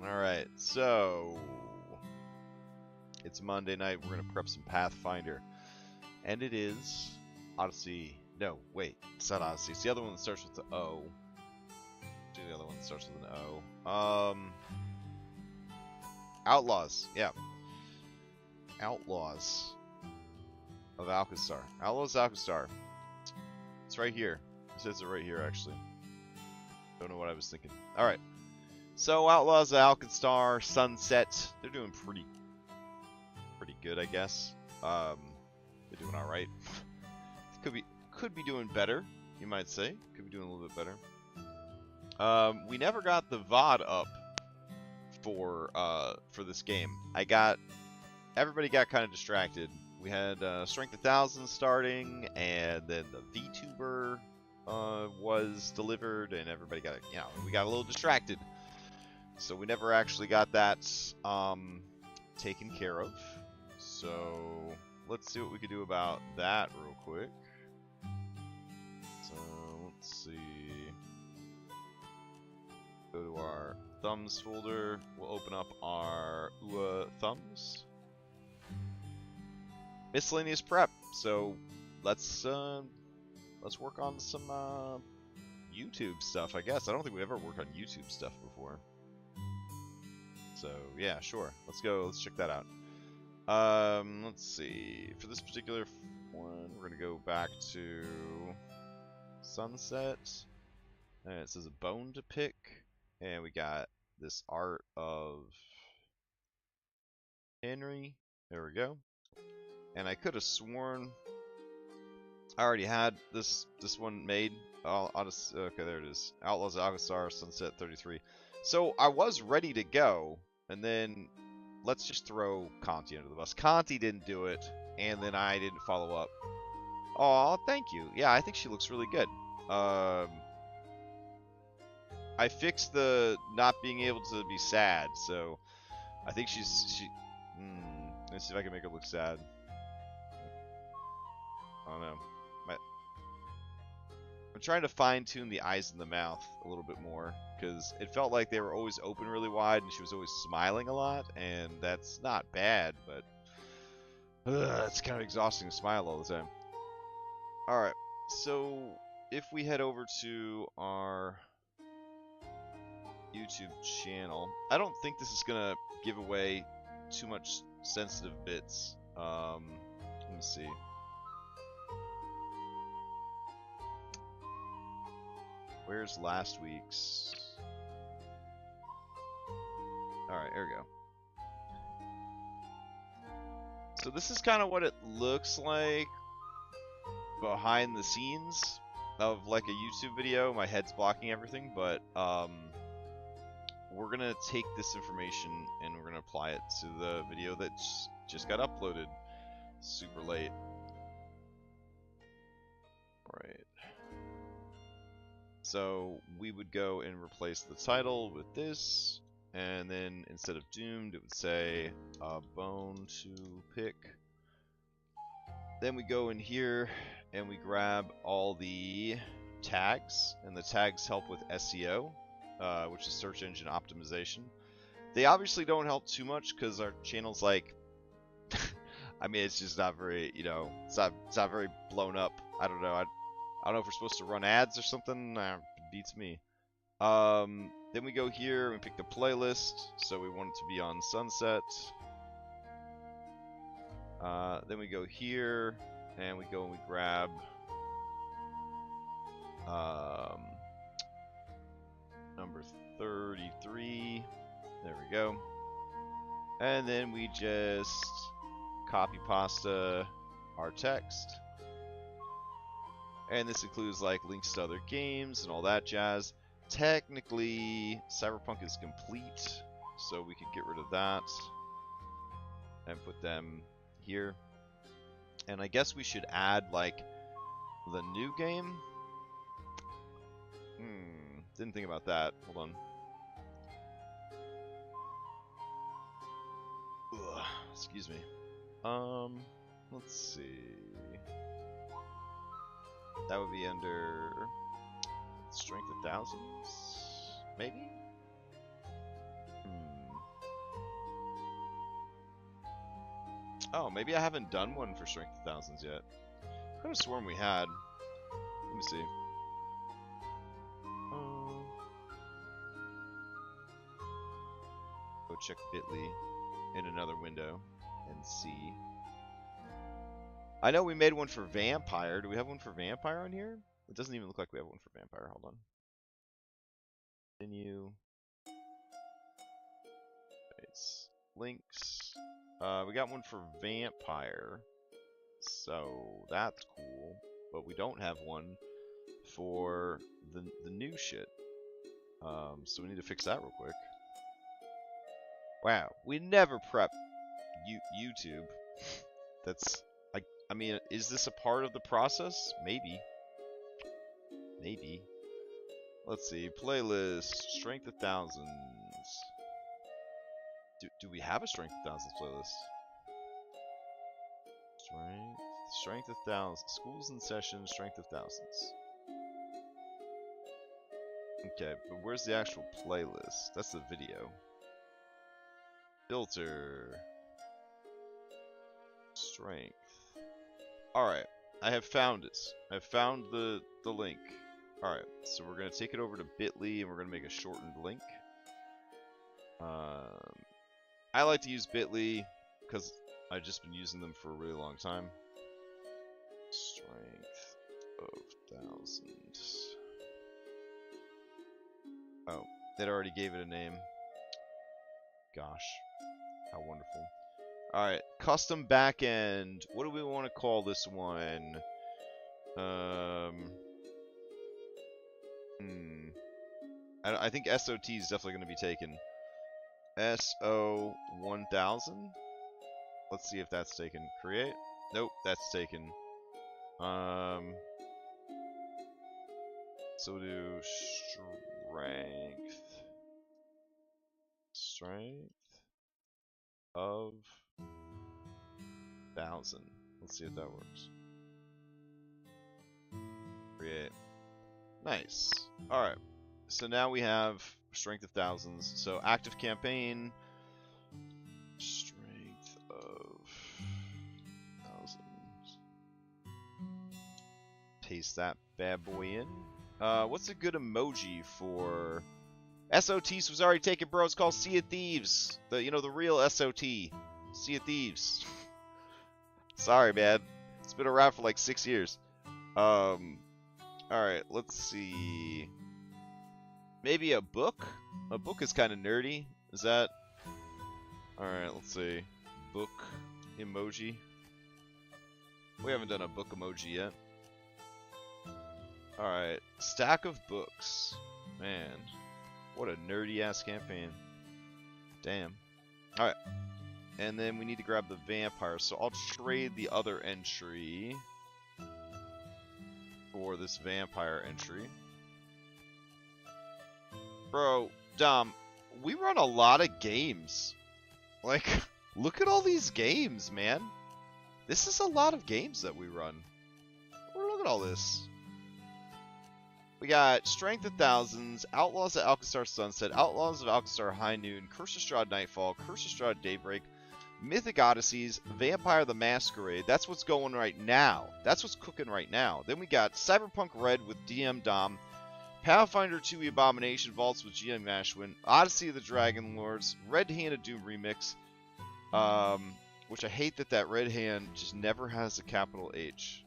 Alright, so it's Monday night. We're going to prep some Pathfinder. And it is Odyssey. No, wait, it's not Odyssey. It's the other one that starts with the O. Do the other one that starts with an O. Outlaws, yeah. Outlaws of Alkenstar. Outlaws of Alkenstar. It's right here. It says it right here, actually. Don't know what I was thinking. Alright. So, Outlaws of Alkenstar, Sunset. They're doing pretty good, I guess. They're doing alright. Could be doing better, you might say. Could be doing a little bit better. We never got the VOD up for this game. Everybody got kind of distracted. We had Strength 1000 starting, and then the VTuber was delivered, and everybody got, we got a little distracted. So we never actually got that taken care of. So let's see what we could do about that real quick. So let's see. Go to our thumbs folder. We'll open up our thumbs. Miscellaneous prep. So let's work on some YouTube stuff, I guess. I don't think we ever worked on YouTube stuff before. So yeah, sure. Let's go. Let's check that out. Let's see. For this particular one, we're gonna go back to Sunset. And it says a bone to pick, and we got this art of Henry. There we go. And I could have sworn I already had this one made. Okay, there it is. Outlaws of Alkenstar, Sunset 33. So I was ready to go, and then let's just throw Conti under the bus. Conti didn't do it, and then I didn't follow up. Aw, thank you. Yeah, I think she looks really good. I fixed the not being able to be sad, so I think let's see if I can make her look sad. I don't know. I'm trying to fine-tune the eyes and the mouth a little bit more, because it felt like they were always open really wide, and she was always smiling a lot, and that's not bad, but it's kind of exhausting to smile all the time. Alright, so if we head over to our YouTube channel, I don't think this is going to give away too much sensitive bits. Let me see. Where's last week's? Alright, here we go. So this is kind of what it looks like behind the scenes of like a YouTube video. My head's blocking everything, but we're gonna take this information and we're gonna apply it to the video that just got uploaded super late. Right. So we would go and replace the title with this, and then instead of doomed, it would say a bone to pick. Then we go in here and we grab all the tags, and the tags help with SEO, which is search engine optimization. They obviously don't help too much because our channel's like, I mean, it's just not very, it's not very blown up. I don't know. I don't know if we're supposed to run ads or something. It beats me. Then we go here and we pick the playlist. So we want it to be on Sunset. Then we go here and we go and we grab number 33. There we go. And then we just copy pasta our text. And this includes like links to other games and all that jazz. Technically, Cyberpunk is complete, so we could get rid of that and put them here. And I guess we should add like the new game. Didn't think about that. Hold on. Ugh, excuse me. Let's see. That would be under Strength 1000s, maybe? Oh, maybe I haven't done one for Strength of Thousands yet. I could have sworn we had. Let me see. Go check Bitly in another window and see. I know we made one for Vampire. Do we have one for Vampire on here? It doesn't even look like we have one for Vampire. Hold on. Continue. It's links. We got one for Vampire. So that's cool. But we don't have one for the new shit. So we need to fix that real quick. Wow, we never prep YouTube. That's I mean, is this a part of the process? Maybe. Maybe. Let's see. Playlist. Strength of Thousands. Do we have a Strength of Thousands playlist? Strength of Thousands. Schools in session. Strength of Thousands. Okay, but where's the actual playlist? That's the video. Filter. Strength. Alright, I have found it. I've found the link. Alright, so we're going to take it over to Bitly and we're going to make a shortened link. I like to use Bitly because I've just been using them for a really long time. Strength of Thousands. Oh, it already gave it a name. Gosh, how wonderful. Alright, custom backend. What do we want to call this one? I think SOT is definitely going to be taken. SO 1000. Let's see if that's taken. Create. Nope, that's taken. So we'll do strength of 1000. Let's see if that works. Create. Nice. Alright. So now we have Strength of Thousands. So active campaign. Strength of Thousands. Paste that bad boy in. What's a good emoji for... SOTs was already taken, bro. It's called Sea of Thieves. The real SOT. Sea of Thieves. Sorry, man. It's been around for like 6 years. Alright, let's see. Maybe a book? A book is kind of nerdy. Is that... Alright, let's see. Book emoji. We haven't done a book emoji yet. Alright, stack of books. Man, what a nerdy-ass campaign. Damn. Alright. And then we need to grab the vampire, so I'll trade the other entry for this vampire entry. Bro, Dom, we run a lot of games. Like, look at all these games, man. This is a lot of games that we run. Look at all this. We got Strength of Thousands, Outlaws of Alkenstar Sunset, Outlaws of Alkenstar High Noon, Curse of Strahd Nightfall, Curse of Strahd Daybreak, Mythic Odysseys, Vampire the Masquerade. That's what's going right now. That's what's cooking right now. Then we got Cyberpunk Red with DM Dom, Pathfinder 2 Abomination Vaults with GM Ashwin, Odyssey of the Dragon Lords, Red Hand of Doom Remix, which I hate that Red Hand just never has a capital H.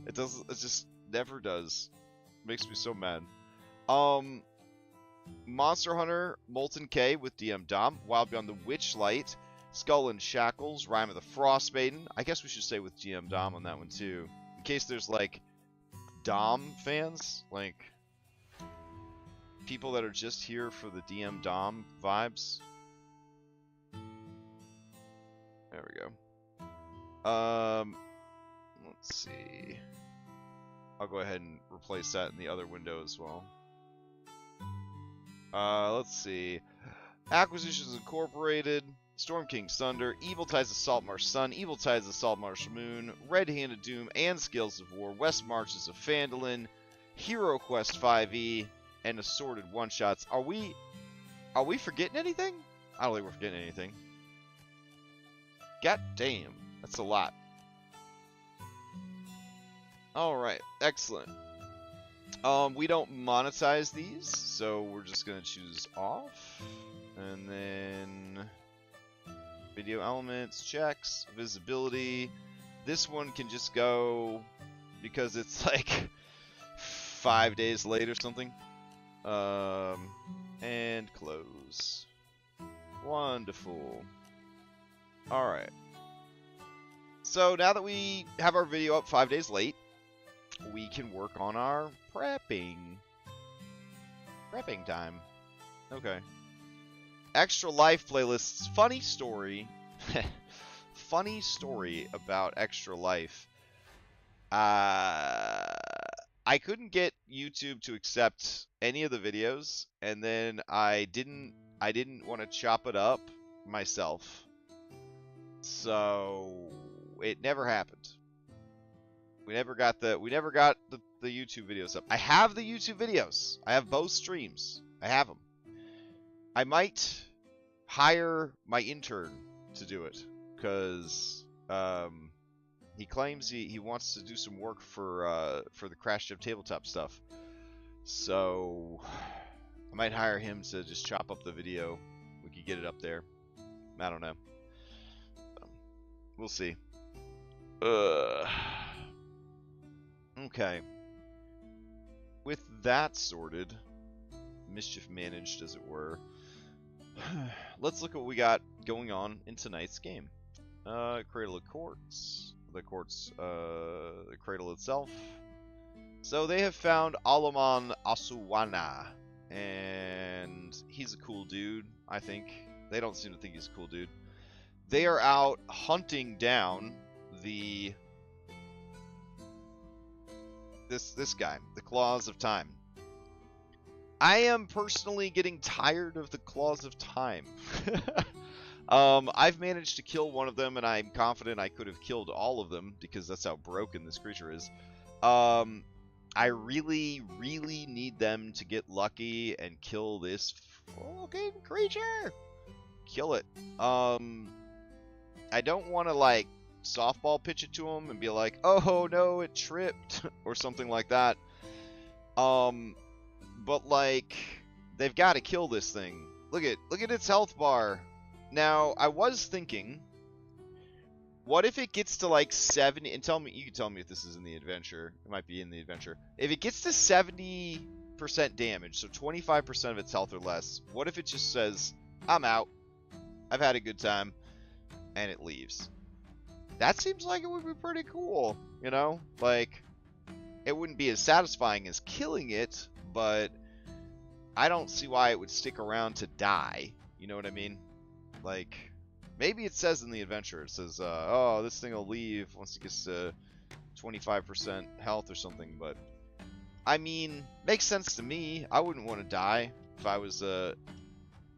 It just never does. Makes me so mad. Monster Hunter Molten K with DM Dom, Wild Beyond the Witchlight, Skull and Shackles, Rime of the Frostmaiden. I guess we should say with GM Dom on that one too, in case there's like Dom fans, like people that are just here for the DM Dom vibes. There we go. Let's see. I'll go ahead and replace that in the other window as well. Let's see. Acquisitions Incorporated, Storm King's Thunder, Evil Tides of Saltmarsh Sun, Evil Tides of Saltmarsh Moon, Red Hand of Doom, and Scales of War, West Marches of Phandalin, Hero Quest 5e, and Assorted One-Shots. Are we forgetting anything? I don't think we're forgetting anything. God damn, that's a lot. Alright, excellent. We don't monetize these, so we're just gonna choose off. And then video elements, checks, visibility. This one can just go because it's like 5 days late or something. And close. Wonderful. Alright. So now that we have our video up 5 days late, we can work on our prepping. Prepping time. Okay. Extra life playlists. Funny story. Funny story about Extra Life. I couldn't get YouTube to accept any of the videos, and then I didn't want to chop it up myself. So it never happened. We never got the YouTube videos up. I have the YouTube videos. I have both streams. I have them. I might hire my intern to do it because he claims he wants to do some work for the Crash Jump tabletop stuff. So I might hire him to just chop up the video. We could get it up there. I don't know. We'll see. Okay. With that sorted, mischief managed as it were, let's look at what we got going on in tonight's game. Cradle of Quartz. The cradle itself. So they have found Alaman Asuwana, and he's a cool dude, I think. They don't seem to think he's a cool dude. They are out hunting down this guy, the Claws of Time. I am personally getting tired of the Claws of Time. I've managed to kill one of them, and I'm confident I could have killed all of them, because that's how broken this creature is. I really, really need them to get lucky and kill this fucking creature! Kill it. I don't want to, like, softball pitch it to them and be like, oh no, it tripped, or something like that. But, like, they've got to kill this thing. Look at its health bar. Now, I was thinking, what if it gets to like 70, and you can tell me if this is in the adventure. It might be in the adventure. If it gets to 70% damage, so 25% of its health or less, what if it just says, I'm out, I've had a good time, and it leaves? That seems like it would be pretty cool, you know? Like, it wouldn't be as satisfying as killing it, but I don't see why it would stick around to die. You know what I mean? Like, maybe it says in the adventure, it says, oh, this thing will leave once it gets to 25% health or something, but, I mean, makes sense to me. I wouldn't want to die if I was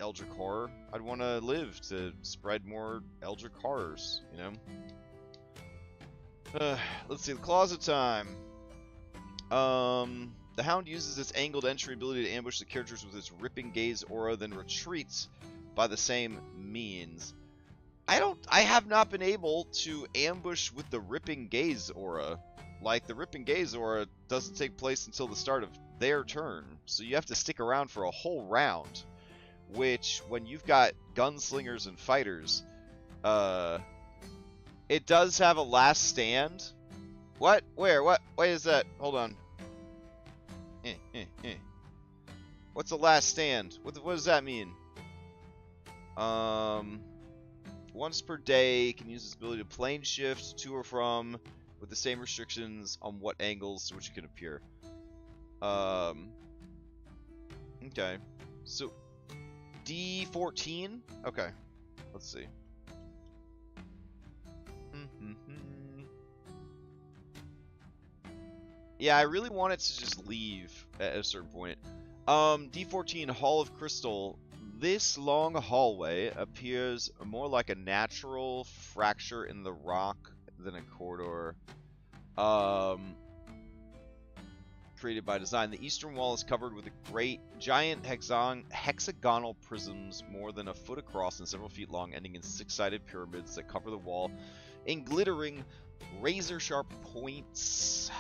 Eldritch Horror. I'd want to live to spread more Eldritch Horrors, you know? Let's see, the Claws of Time. The Hound uses its angled entry ability to ambush the characters with its Ripping Gaze aura, then retreats by the same means. I have not been able to ambush with the Ripping Gaze aura. Like, the Ripping Gaze aura doesn't take place until the start of their turn, so you have to stick around for a whole round, which, when you've got gunslingers and fighters, it does have a last stand. What? Where? What? Wait, is that? Hold on. What's a last stand? What does that mean? Once per day, can use this ability to plane shift to or from with the same restrictions on what angles to which it can appear. Okay. So, D14? Okay. Let's see. Yeah, I really want it to just leave at a certain point. D14, Hall of Crystal. This long hallway appears more like a natural fracture in the rock than a corridor. created by design. The eastern wall is covered with a giant hexagonal prisms more than a foot across and several feet long, ending in six-sided pyramids that cover the wall in glittering, razor-sharp points.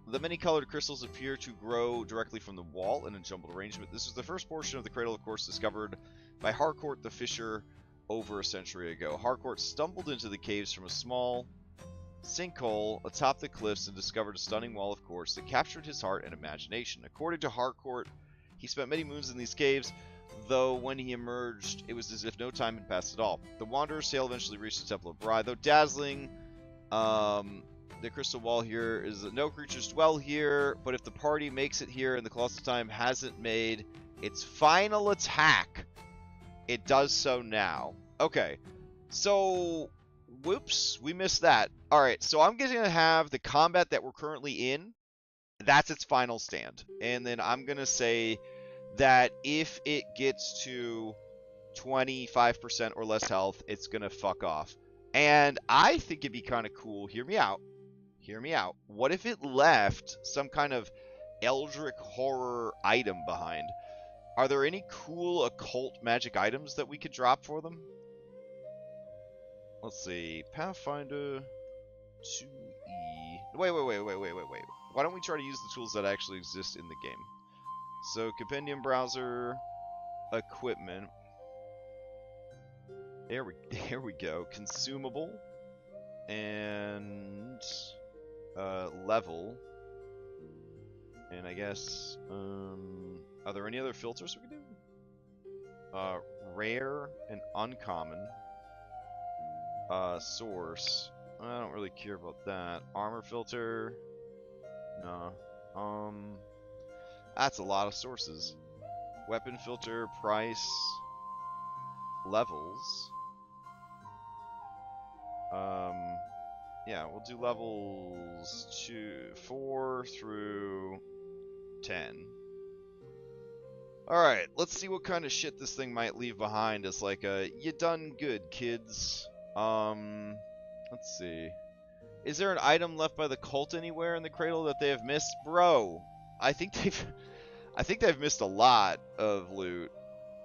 The many-colored crystals appear to grow directly from the wall in a jumbled arrangement. This is the first portion of the cradle, of course, discovered by Harcourt the Fisher over a century ago. Harcourt stumbled into the caves from a small sinkhole atop the cliffs and discovered a stunning wall of quartz that captured his heart and imagination. According to Harcourt, he spent many moons in these caves, though when he emerged, it was as if no time had passed at all. The wanderer's tale eventually reached the Temple of Bride, though dazzling. The crystal wall here is that no creatures dwell here, but if the party makes it here and the Colossus Time hasn't made its final attack, it does so now. Okay, so, whoops, we missed that. Alright, so I'm going to have the combat that we're currently in, that's its final stand. And then I'm going to say that if it gets to 25% or less health, it's going to fuck off. And I think it'd be kind of cool, hear me out. Hear me out. What if it left some kind of eldritch horror item behind? Are there any cool occult magic items that we could drop for them? Let's see. Pathfinder 2E. Wait. Why don't we try to use the tools that actually exist in the game? So, compendium browser, equipment. There we go. Consumable. And level. And I guess, are there any other filters we can do? Rare and uncommon. Source. I don't really care about that. Armor filter. No. That's a lot of sources. Weapon filter, price, levels. Yeah, we'll do levels 4 through 10. Alright, let's see what kind of shit this thing might leave behind as like a, you done good, kids. Let's see. Is there an item left by the cult anywhere in the cradle that they have missed? Bro, I think they've missed a lot of loot.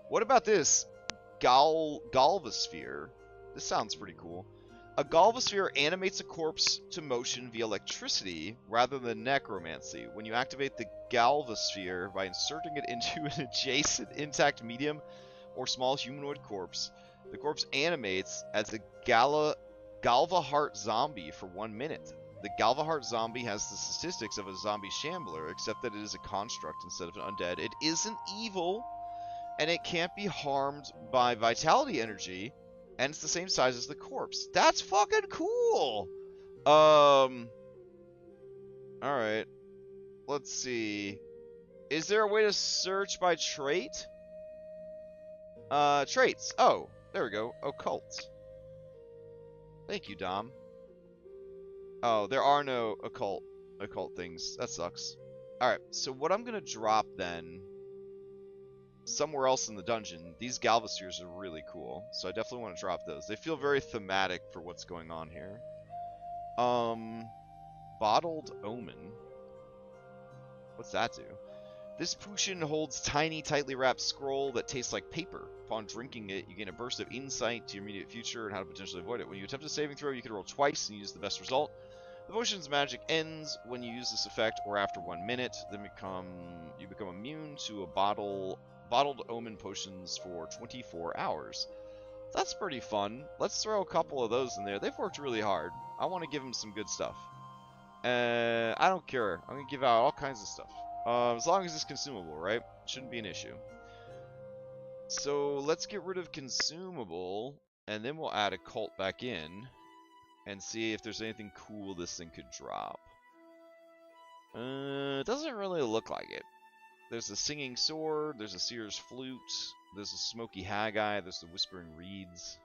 What about this? Galvasphere. This sounds pretty cool. A galvasphere animates a corpse to motion via electricity rather than necromancy. When you activate the galvasphere by inserting it into an adjacent intact medium or small humanoid corpse, the corpse animates as a Galvahart zombie for 1 minute. The Galvahart zombie has the statistics of a zombie shambler, except that it is a construct instead of an undead. It isn't evil, and it can't be harmed by vitality energy, and it's the same size as the corpse. That's fucking cool! Alright. Let's see. Is there a way to search by trait? Traits. Oh, there we go. Occult. Thank you, Dom. Oh, there are no occult things. That sucks. Alright, so what I'm gonna drop then, somewhere else in the dungeon, these galvaspheres are really cool, so I definitely want to drop those. They feel very thematic for what's going on here. Bottled Omen. What's that do? This potion holds tiny, tightly wrapped scroll that tastes like paper. Upon drinking it, you gain a burst of insight to your immediate future and how to potentially avoid it. When you attempt a saving throw, you can roll twice and use the best result. The potion's magic ends when you use this effect or after 1 minute. Then you become immune to a bottled omen potions for 24 hours. That's pretty fun. Let's throw a couple of those in there. They've worked really hard. I want to give them some good stuff. I don't care. I'm going to give out all kinds of stuff. As long as it's consumable, right? Shouldn't be an issue. So let's get rid of consumable, and then we'll add a cult back in, and see if there's anything cool this thing could drop. It doesn't really look like it. There's a singing sword, there's a seer's flute, there's a smoky haggai, there's the whispering reeds.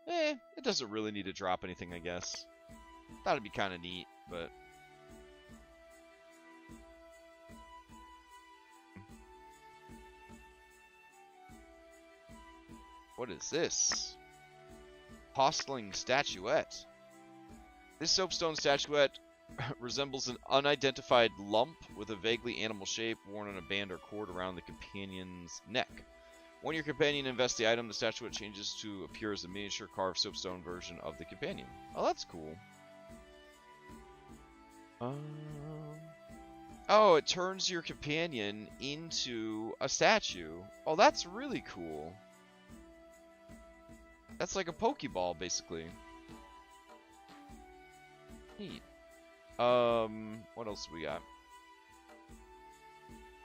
It doesn't really need to drop anything, I guess. Thought it'd be kind of neat, but... What is this? Hostling statuette. This soapstone statuette resembles an unidentified lump with a vaguely animal shape worn on a band or cord around the companion's neck. When your companion invests the item, the statuette changes to appear as a miniature carved soapstone version of the companion. Oh, that's cool. Oh, it turns your companion into a statue. Oh, that's really cool. That's like a Pokeball, basically. Neat. What else do we got?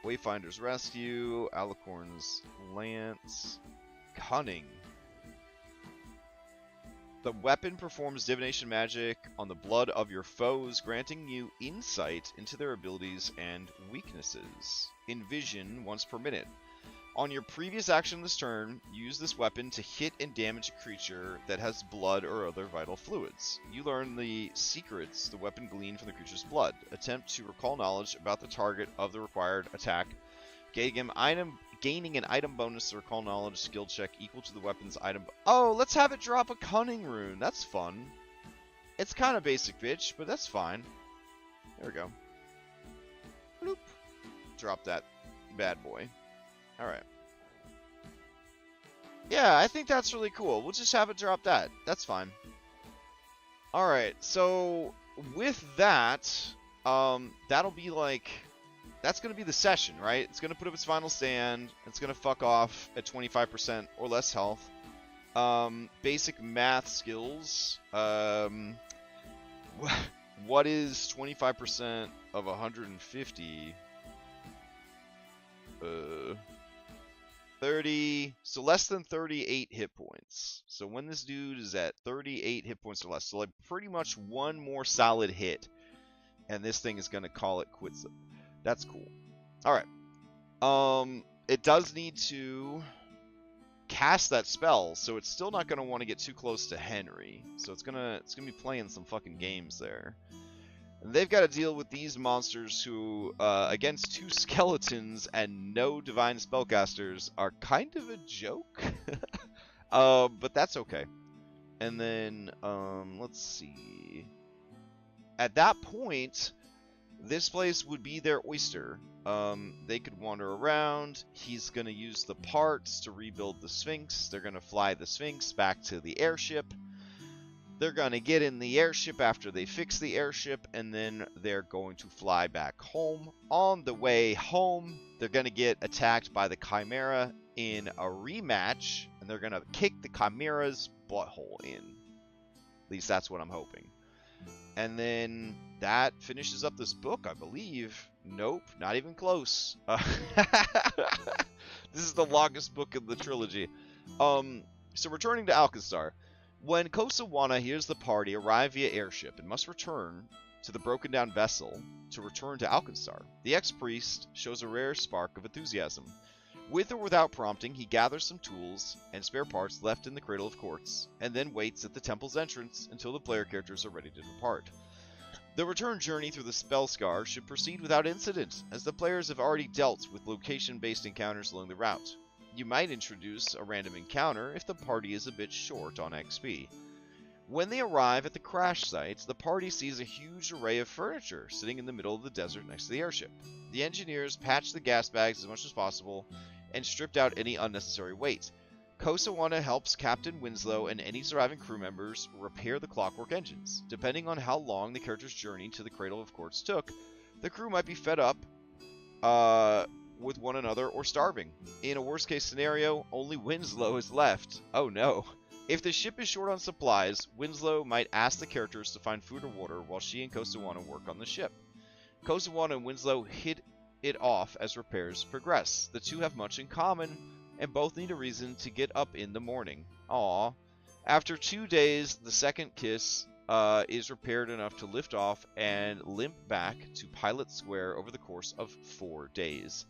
Wayfinder's Rescue, Alicorn's Lance, Cunning. The weapon performs divination magic on the blood of your foes, granting you insight into their abilities and weaknesses. Envision once per minute. On your previous action this turn, use this weapon to hit and damage a creature that has blood or other vital fluids. You learn the secrets the weapon gleaned from the creature's blood. Attempt to recall knowledge about the target of the required attack. Gaining an item bonus to recall knowledge skill check equal to the weapon's item. Oh, let's have it drop a cunning rune. That's fun. It's kind of basic, bitch, but that's fine. There we go. Bloop. Drop that bad boy. Alright. Yeah, I think that's really cool. We'll just have it drop that. That's fine. Alright, so with that, that'll be like... That's going to be the session, right? It's going to put up its final stand. It's going to fuck off at 25% or less health. Basic math skills. What is 25% of 150? 30, so less than 38 hit points. So when this dude is at 38 hit points or less, so like pretty much one more solid hit, and this thing is going to call it quits. That's cool. Alright. It does need to cast that spell, so it's still not going to want to get too close to Henry. So it's gonna be playing some fucking games there. And they've got to deal with these monsters who, against 2 skeletons and no divine spellcasters, are kind of a joke. But that's okay. And then, let's see. At that point, this place would be their oyster. They could wander around. He's going to use the parts to rebuild the Sphinx. They're going to fly the Sphinx back to the airship. They're going to get in the airship after they fix the airship, and then they're going to fly back home. On the way home, they're going to get attacked by the Chimera in a rematch, and they're going to kick the Chimera's butthole in. At least that's what I'm hoping. And then that finishes up this book, I believe. Nope, not even close. This is the longest book in the trilogy. So returning to Alkenstar. When Kosawana hears the party arrive via airship and must return to the broken down vessel to return to Alkenstar, the ex-priest shows a rare spark of enthusiasm. With or without prompting, he gathers some tools and spare parts left in the Cradle of Quartz, and then waits at the temple's entrance until the player characters are ready to depart. The return journey through the Spellscar should proceed without incident, as the players have already dealt with location-based encounters along the route. You might introduce a random encounter if the party is a bit short on XP. When they arrive at the crash site, the party sees a huge array of furniture sitting in the middle of the desert next to the airship. The engineers patch the gas bags as much as possible and stripped out any unnecessary weight. Kosawana helps Captain Winslow and any surviving crew members repair the clockwork engines. Depending on how long the character's journey to the Cradle of Quartz took, the crew might be fed up with one another or starving. In a worst case scenario, only Winslow is left. Oh no. If the ship is short on supplies, Winslow might ask the characters to find food or water while she and Kosawana work on the ship. Kosawana and Winslow hit it off as repairs progress. The two have much in common, and both need a reason to get up in the morning. Aww. After 2 days, the second kiss is repaired enough to lift off and limp back to Pilot Square over the course of 4 days.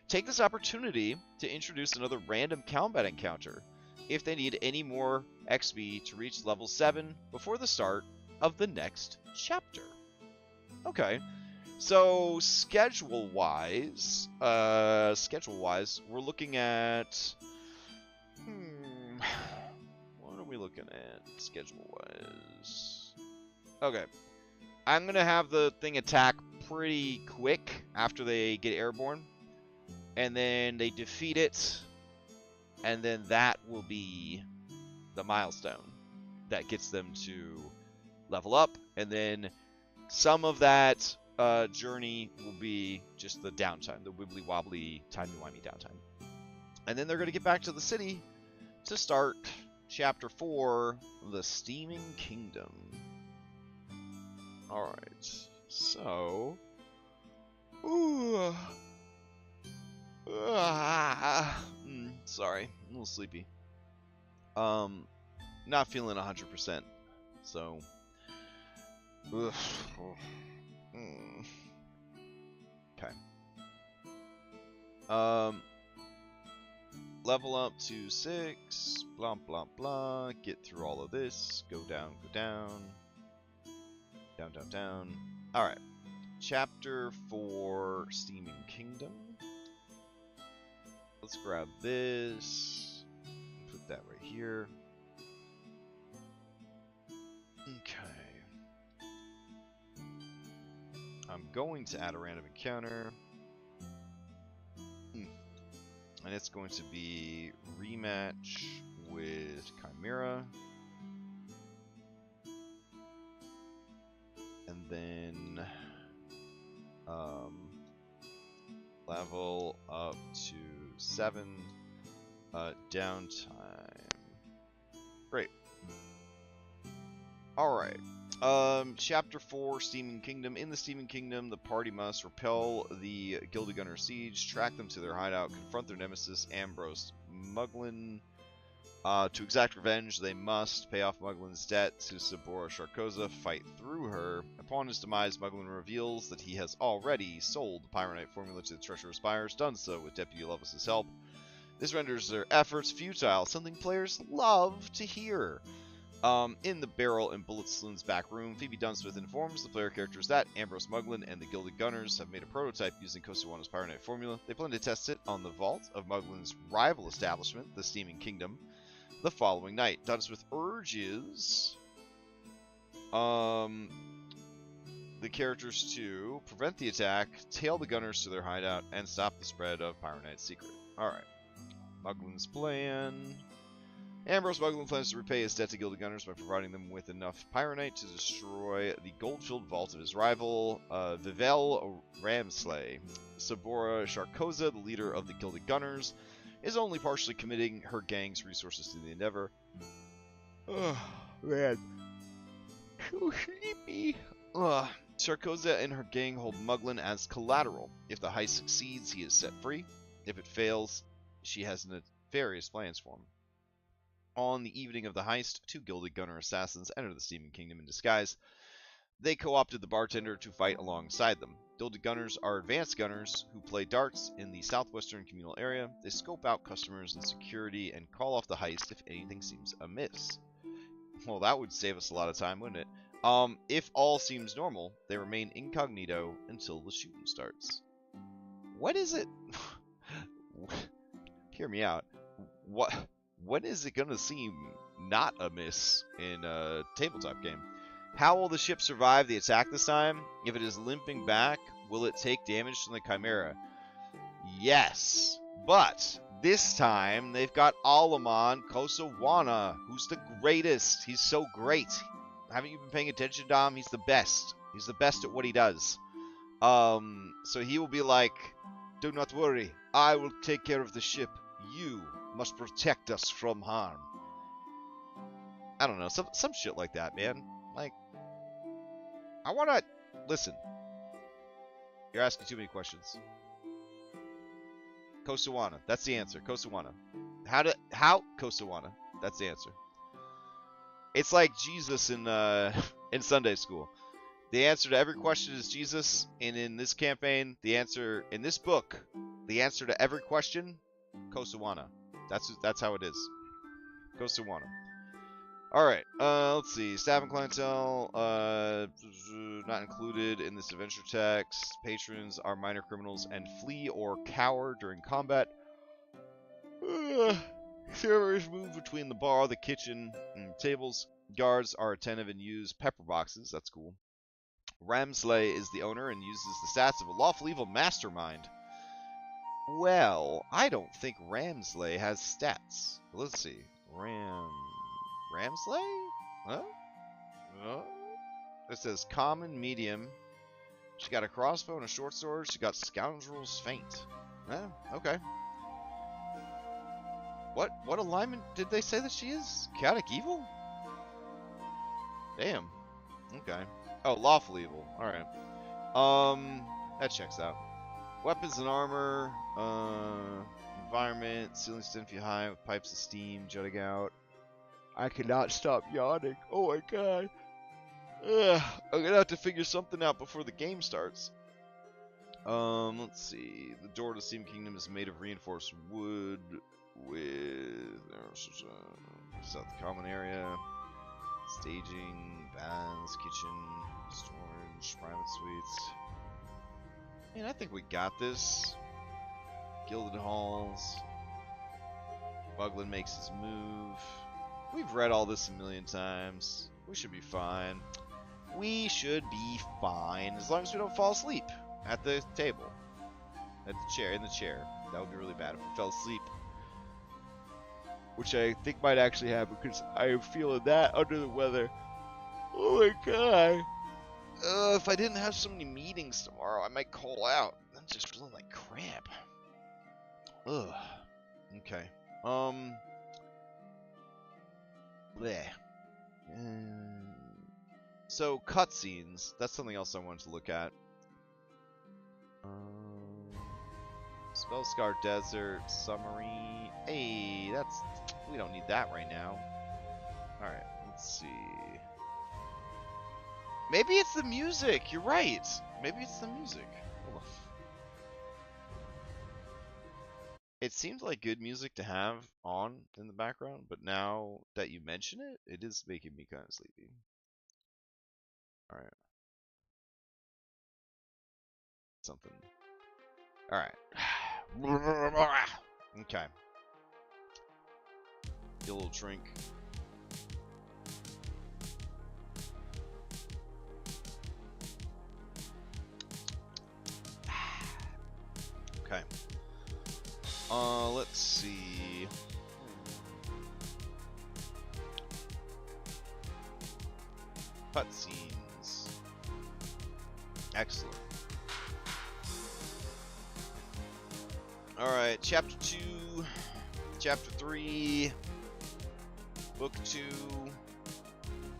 Take this opportunity to introduce another random combat encounter if they need any more XP to reach level 7 before the start of the next chapter. Okay. So schedule-wise, we're looking at what are we looking at schedule-wise? Okay. I'm going to have the thing attack pretty quick after they get airborne. And then they defeat it. And then that will be the milestone that gets them to level up. And then some of that journey will be just the downtime, the wibbly wobbly, timey-wimey downtime. And then they're going to get back to the city to start Chapter 4, The Steaming Kingdom. Alright, so... sorry, a little sleepy. Not feeling 100%, so... Okay. Level up to 6, blah, blah, blah, get through all of this, go down, down, down, down. Alright, Chapter 4, Steaming Kingdom. Let's grab this, put that right here. Okay. I'm going to add a random encounter. And it's going to be rematch with Chimera. And then level up to 7 downtime. Great. Alright. Chapter 4, Steaming Kingdom. In the Steaming Kingdom, the party must repel the Gilded Gunner siege, track them to their hideout, confront their nemesis, Ambrose Muglin. To exact revenge, they must pay off Muglin's debt to Sabora Sharkoza, fight through her. Upon his demise, Muglin reveals that he has already sold the Pyronite formula to the Treacherous Spires, done so with Deputy Levis' help. This renders their efforts futile, something players love to hear. In the Barrel and Bullet Saloon's back room, Phoebe Dunsmith informs the player characters that Ambrose Muglin and the Gilded Gunners have made a prototype using Kosawana's Pyronite formula. They plan to test it on the vault of Muglin's rival establishment, the Steaming Kingdom, the following night. Dunsmith urges the characters to prevent the attack, tail the Gunners to their hideout, and stop the spread of Pyronite's secret. Alright. Muglin's plan... Ambrose Muglin plans to repay his debt to Gilded Gunners by providing them with enough Pyronite to destroy the gold-filled vault of his rival, Vivel Ramsley. Sabora Sharkoza, the leader of the Gilded Gunners, is only partially committing her gang's resources to the endeavor. Oh, man. So sleepy. Sharkoza and her gang hold Muglin as collateral. If the heist succeeds, he is set free. If it fails, she has nefarious plans for him. On the evening of the heist, 2 Gilded Gunner assassins enter the Steaming Kingdom in disguise. They co-opted the bartender to fight alongside them. Gilded Gunners are advanced gunners who play darts in the southwestern communal area. They scope out customers and security and call off the heist if anything seems amiss. Well, that would save us a lot of time, wouldn't it? If all seems normal, they remain incognito until the shooting starts. What is it? Hear me out. When is it going to seem not amiss in a tabletop game? How will the ship survive the attack this time? If it is limping back, will it take damage from the Chimera? Yes, but this time they've got Alaman Kosawana, who's the greatest. He's so great. Haven't you been paying attention, Dom? He's the best. He's the best at what he does. So he will be like, do not worry, I will take care of the ship. You must protect us from harm. I don't know, some shit like that, man. Like, I wanna... Listen. You're asking too many questions. Kosawana. That's the answer. Kosawana. How? Kosawana. That's the answer. It's like Jesus in Sunday school. The answer to every question is Jesus, and in this campaign, the answer... In this book, the answer to every question, Kosawana. That's how it is. Kosawana. Alright, let's see. Staff and clientele, not included in this adventure text. Patrons are minor criminals and flee or cower during combat. Servers move between the bar, the kitchen, and tables. Guards are attentive and use pepper boxes. That's cool. Ramsley is the owner and uses the stats of a lawful evil mastermind. Well, I don't think Ramsley has stats. Let's see. Ramsley? Huh? It says common, medium. She got a crossbow and a short sword. She got scoundrel's feint. Okay. What alignment did they say that she is? Chaotic evil? Damn. Okay. Oh, lawful evil. Alright. That checks out. Weapons and armor. Environment. Ceilings 10 feet high with pipes of steam jutting out. I cannot stop yawning. Oh my god. Ugh, I'm gonna have to figure something out before the game starts. Let's see. The door to the Steam Kingdom is made of reinforced wood with south common area, staging, baths, kitchen, storage, private suites. Man, I think we got this. Gilded halls. Buglin makes his move. We've read all this a million times. We should be fine. We should be fine as long as we don't fall asleep at the table, at the chair, in the chair. That would be really bad if we fell asleep, which I think might actually happen because I am feeling that under the weather. Oh my god! If I didn't have so many meetings tomorrow, I might call out. I'm just feeling like crap. Ugh. Okay. Bleh. So, cutscenes. That's something else I wanted to look at. Spellscar Desert, Summary. Hey, we don't need that right now. Alright, let's see. Maybe it's the music. You're right. Maybe it's the music. Hold on. It seemed like good music to have on in the background, but now that you mention it, it is making me kind of sleepy. Alright. Something. Alright. Okay. Get a little drink. Okay. Let's see. Cutscenes. Excellent. Alright, Chapter 2, Chapter 3, Book 2,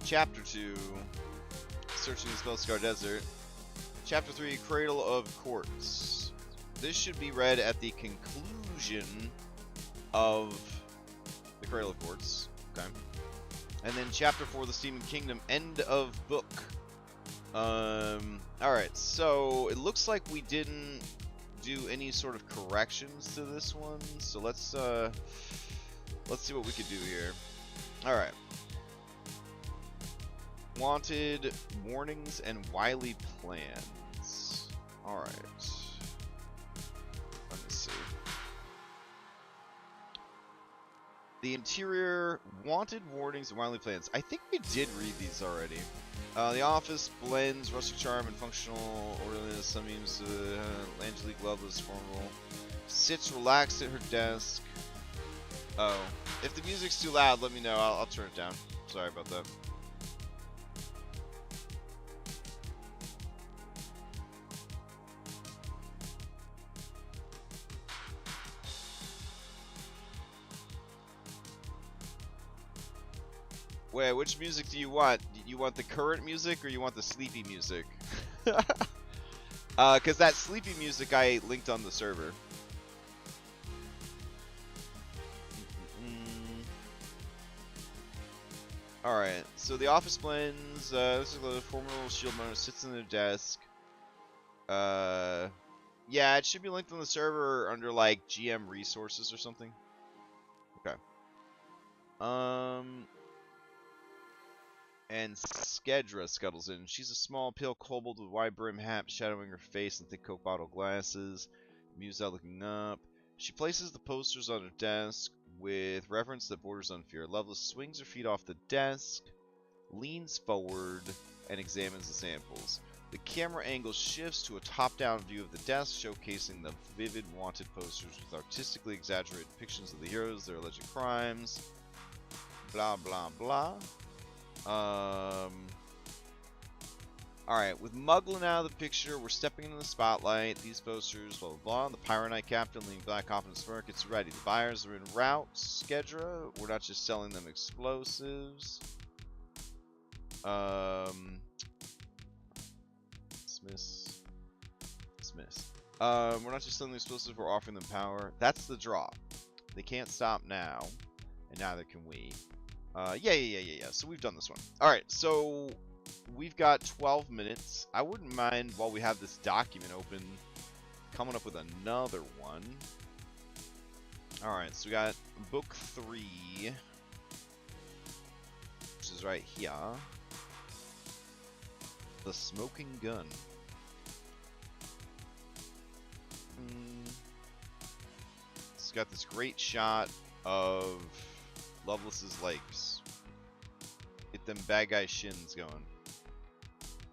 Chapter 2, Searching the Spellscar Desert, Chapter 3, Cradle of Courts. This should be read at the conclusion of the Cradle of Courts. Okay. And then Chapter 4, The Steaming Kingdom, end of book. Alright, so it looks like we didn't do any sort of corrections to this one, so let's see what we could do here. Alright. Wanted, warnings, and wily plans. Alright. Let me see. The interior, wanted, warnings, and wily plans. I think we did read these already. The office blends rustic charm and functional orderliness. Some means Angelique Loveless formal. Sits relaxed at her desk. Oh, if the music's too loud, let me know. I'll turn it down. Sorry about that. Wait, which music do you want? You want the current music or you want the sleepy music? Because that sleepy music I linked on the server. Alright, so the office blends. This is the formidable shield monitor sits in their desk. Yeah, it should be linked on the server under like GM resources or something. Okay. And Skedra scuttles in. She's a small, pale kobold with wide brim hat shadowing her face and thick Coke bottle glasses. Mused out looking up. She places the posters on her desk with reverence that borders on fear. Loveless swings her feet off the desk. leans forward and examines the samples. The camera angle shifts to a top-down view of the desk, showcasing the vivid wanted posters with artistically exaggerated depictions of the heroes, their alleged crimes, blah blah blah. Alright, with Muglin out of the picture, we're stepping into the spotlight. These posters, blah blah blah. The Pyro Knight Captain leaning back off in his smirk. It's ready. The buyers are en route. Skedra, we're not just selling them explosives. Dismiss. We're not just selling them explosives, we're offering them power. That's the draw. They can't stop now, and neither can we. Yeah. So we've done this one. Alright, so we've got 12 minutes. I wouldn't mind, while we have this document open, coming up with another one. Alright, so we got book 3, which is right here. The Smoking Gun. It's got this great shot of Lovelace's legs. Get them bad guy shins going.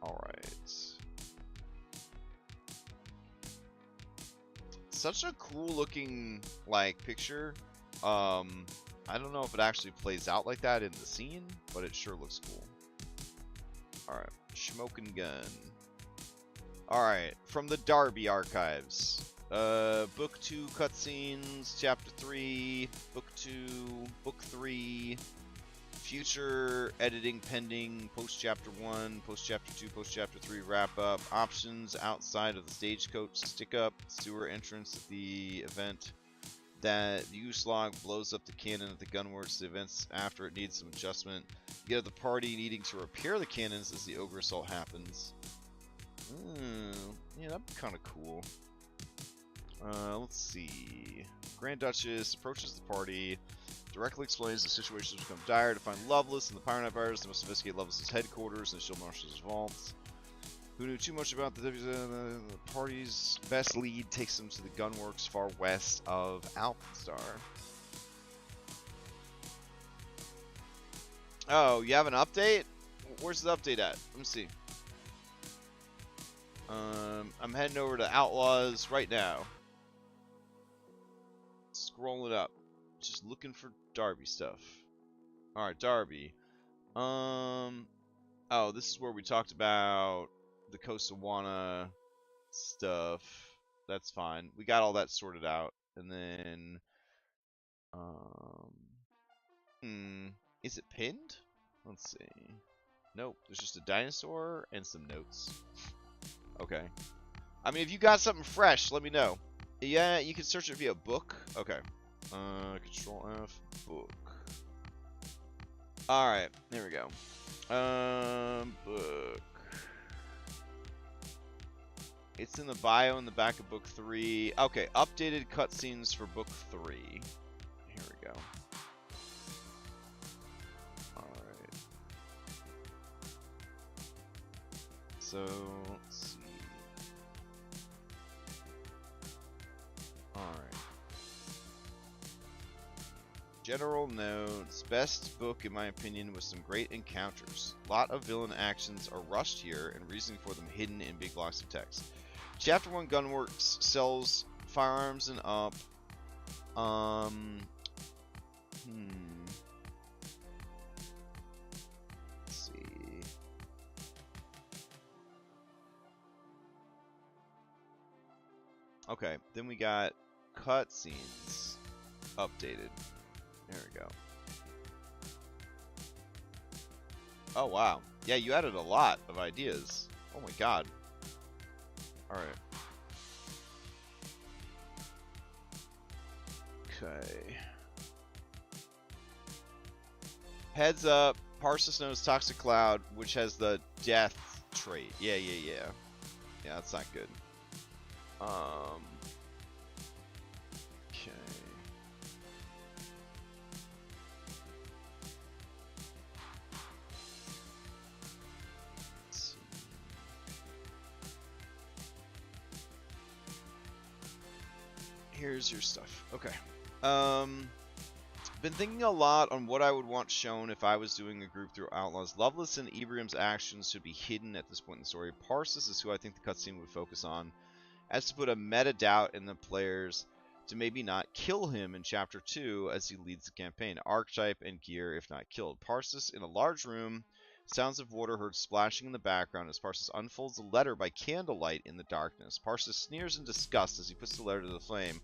Alright. Such a cool looking, like, picture. I don't know if it actually plays out like that in the scene, but it sure looks cool. Alright. Smoking Gun. Alright. From the Darby Archives. Book 2 cutscenes, Chapter 3, Book 2, Book 3, future editing pending, Post-Chapter 1, Post-Chapter 2, Post-Chapter 3 wrap-up, options outside of the stagecoach stick-up, sewer entrance at the event, that the use log blows up the cannon at the gunworks, the events after it needs some adjustment, you get the party needing to repair the cannons as the ogre assault happens. Yeah, that'd be kind of cool. Let's see. Grand Duchess approaches the party, directly explains the situation has become dire. To find Lovelace and the Pyro Knight buyers, they must investigate Lovelace's headquarters and Shield Marshal's vaults. Who knew too much about the party's best lead takes them to the gunworks far west of Alkenstar. Oh, you have an update? Where's the update at? Let me see. I'm heading over to Outlaws right now. Scrolling up. Just looking for Darby stuff. Alright, Darby. Oh, this is where we talked about the Kosawana stuff. That's fine. We got all that sorted out. And then... is it pinned? Let's see. Nope. There's just a dinosaur and some notes. Okay. I mean, if you got something fresh, let me know. Yeah, you can search it via book. Okay. Control F, book. Alright, there we go. Book. It's in the bio in the back of book 3. Okay, updated cutscenes for book 3. Here we go. Alright. So, let's see. Alright. General notes. Best book, in my opinion, with some great encounters. Lot of villain actions are rushed here, and reasoning for them hidden in big blocks of text. Chapter 1 Gunworks sells firearms and up. Let's see. Okay, then we got cutscenes updated. There we go. Oh, wow. Yeah, you added a lot of ideas. Oh my god. Alright. Okay. Heads up. Parsis knows Toxic Cloud, which has the death trait. Yeah. Yeah, that's not good. Okay. Here's your stuff. Okay. Been thinking a lot on what I would want shown if I was doing a group through Outlaws. Loveless and Ebrium's actions should be hidden at this point in the story. Parsis is who I think the cutscene would focus on, as to put a meta doubt in the players to maybe not kill him in Chapter 2 as he leads the campaign. Archetype and gear if not killed. Parsis in a large room, sounds of water heard splashing in the background as Parsis unfolds a letter by candlelight in the darkness. Parsis sneers in disgust as he puts the letter to the flame.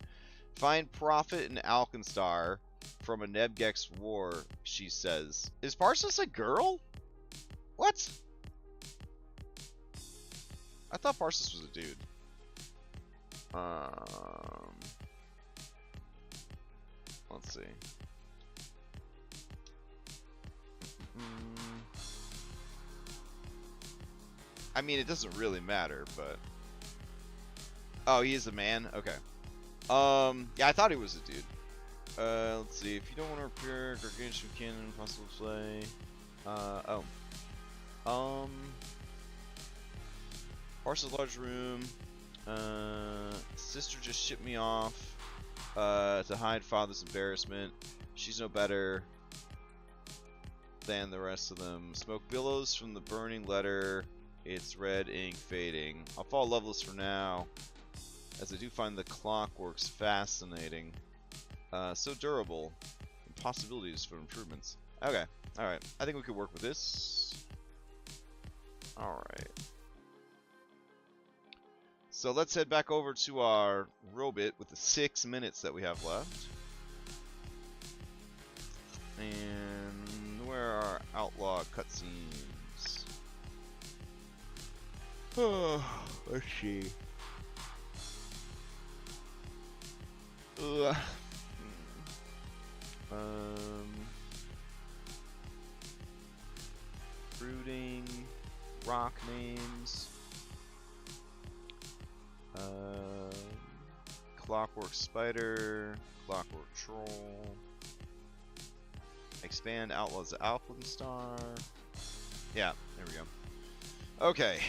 Find profit in Alkenstar from a Nebgex war, she says. Is Parsis a girl? What? I thought Parsis was a dude. Let's see. I mean, it doesn't really matter, but... Oh, he is a man? Okay. Yeah, I thought he was a dude. Let's see. If you don't want to appear, Gargantuan Cannon, possible play. Parcel's large room. Sister just shipped me off to hide father's embarrassment. She's no better than the rest of them. Smoke billows from the burning letter. It's red ink fading. I'll follow Loveless for now, as I do find the clockworks fascinating. So durable. And possibilities for improvements. Okay, alright. I think we could work with this. Alright. So let's head back over to our robot with the 6 minutes that we have left. And where are our outlaw cutscenes? Oh, let's see. Brooding, rock names, Clockwork Spider, Clockwork Troll, expand Outlaws of Alkenstar. Yeah, there we go. Okay,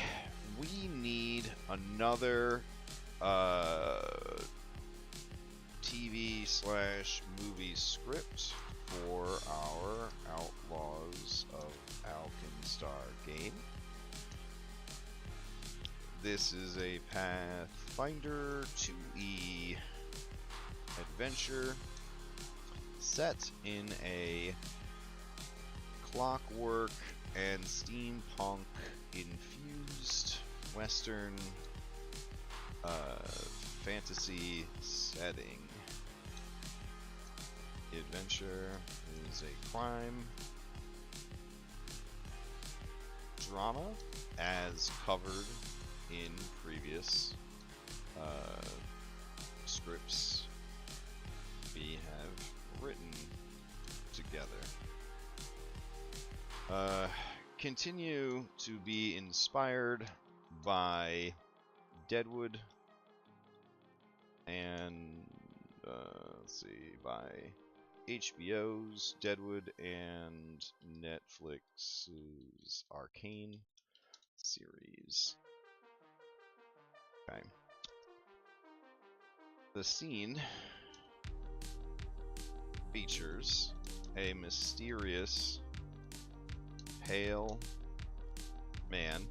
we need another TV/movie script for our Outlaws of Alkenstar game. This is a Pathfinder 2E adventure set in a clockwork and steampunk infused Western fantasy setting. The adventure is a crime drama as covered in previous scripts we have written together. Continue to be inspired by Deadwood and let's see, by HBO's Deadwood and Netflix's Arcane series. Okay. The scene features a mysterious, pale man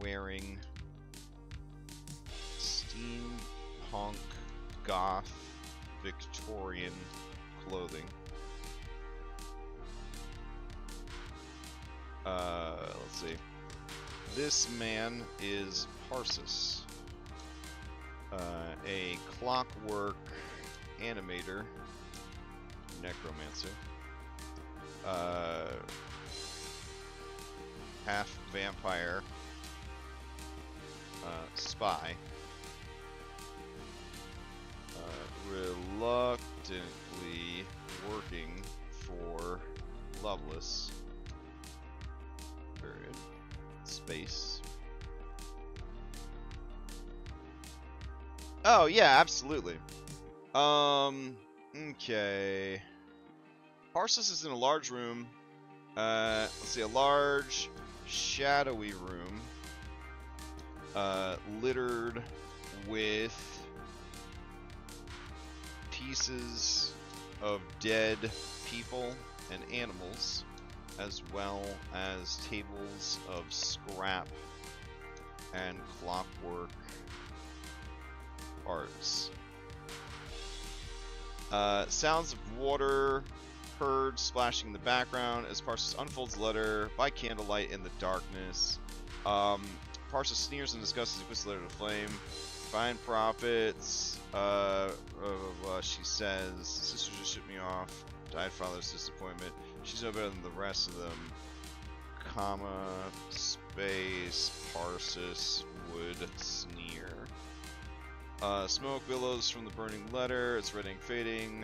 wearing steampunk goth Victorian clothing. Let's see. This man is Parsis, a clockwork animator, necromancer, half vampire, spy, reluctantly working for Loveless. Period. Space. Oh yeah, absolutely. Okay. Parsis is in a large room. Let's see, a large, shadowy room, littered with pieces of dead people and animals, as well as tables of scrap and clockwork parts. Sounds of water heard splashing in the background as Parsis unfolds the letter by candlelight in the darkness. Parsis sneers and discusses and puts the letter to flame. Fine profits. She says, sister just shipped me off. Died father's disappointment. She's no better than the rest of them. Comma, space, Parsis would sneer. Smoke billows from the burning letter. It's red ink fading.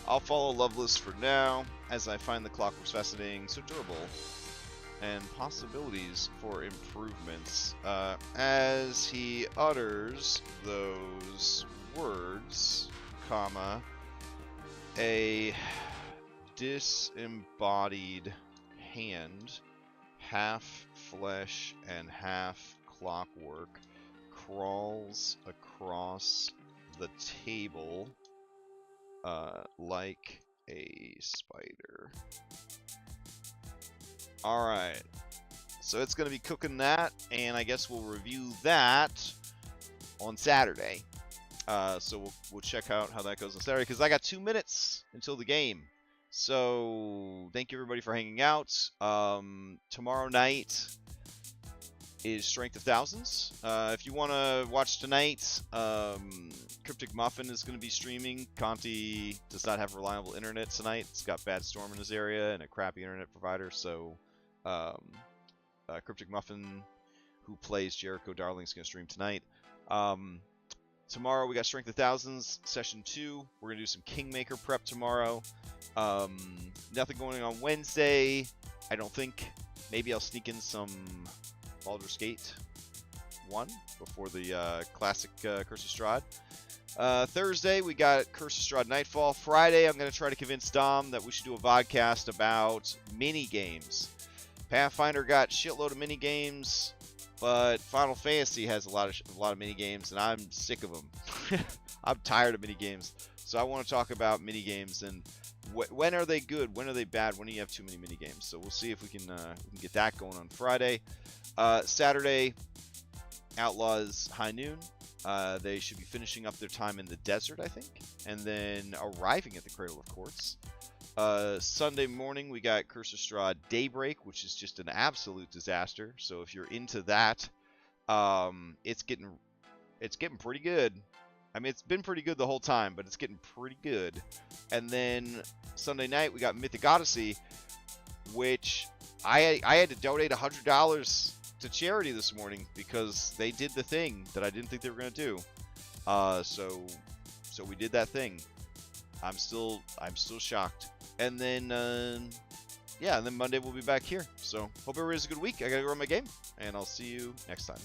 I'll follow Loveless for now, as I find the clockworks fascinating, so durable, and possibilities for improvements. As he utters those words, comma, a disembodied hand, half flesh and half clockwork, crawls across the table like a spider. Alright, so it's going to be cooking that, and I guess we'll review that on Saturday. So we'll check out how that goes on Saturday, because I got 2 minutes until the game. So thank you everybody for hanging out. Tomorrow night is Strength of Thousands. If you want to watch tonight, Cryptic Muffin is going to be streaming. Conti does not have reliable internet tonight. It's got bad storm in his area and a crappy internet provider, so Cryptic Muffin, who plays Jericho Darling, is going to stream tonight. Tomorrow we got Strength of Thousands, Session 2. We're going to do some Kingmaker prep tomorrow. Nothing going on Wednesday, I don't think. Maybe I'll sneak in some Baldur's Gate 1 before the classic Curse of Strahd. Thursday, we got Curse of Strahd Nightfall. Friday, I'm going to try to convince Dom that we should do a vodcast about mini-games. Pathfinder got shitload of mini-games, but Final Fantasy has a lot of mini-games, and I'm sick of them. I'm tired of mini-games. So I want to talk about mini-games, and when are they good? When are they bad? When do you have too many mini-games? So we'll see if we can get that going on Friday. Saturday, Outlaws High Noon. They should be finishing up their time in the desert, I think, and then arriving at the Cradle of Courts. Sunday morning, we got Curse of Strahd Daybreak, which is just an absolute disaster. So if you're into that, it's getting pretty good. I mean, it's been pretty good the whole time, but it's getting pretty good. And then Sunday night, we got Mythic Odyssey, which I had to donate $100 to charity this morning because they did the thing that I didn't think they were going to do. So we did that thing. I'm still shocked. And then yeah, and then Monday we'll be back here. So hope everybody has a good week. I gotta go run my game, and I'll see you next time.